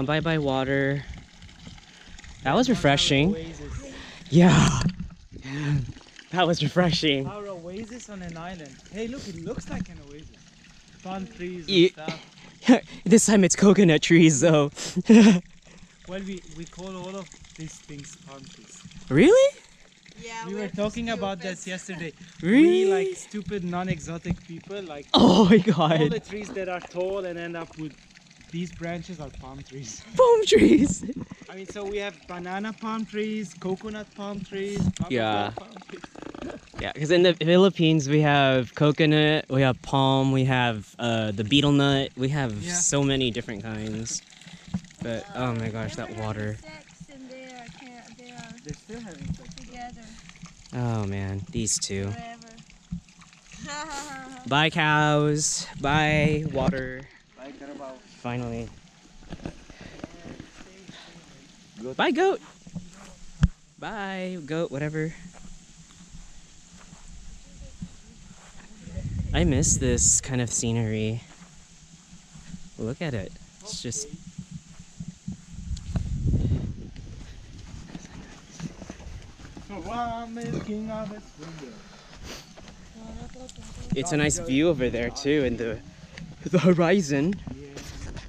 Bye bye water. That was refreshing. Oasis. Yeah. That was refreshing. Our oasis on an island. Hey, look, it looks like an oasis. Palm trees and Ye- stuff. This time it's coconut trees though. Well, we call all of these things palm trees. Really? Yeah, We were talking about this yesterday. Really? We, like stupid non-exotic people, like Oh my all god. the trees that are tall and end up with these branches are palm trees. Palm trees. I mean, so we have banana palm trees, coconut palm trees, Yeah. palm trees. Yeah, because in the Philippines we have coconut, we have palm, we have the betel nut, we have Yeah. so many different kinds. But oh my gosh, that water. Sex and they are They're still having sex. together Oh man, these two. forever. Bye cows. Bye water. Bye, Carabao. Finally. Bye goat. Bye goat, whatever. I miss this kind of scenery. Look at it. It's just it's a nice view over there too in the horizon.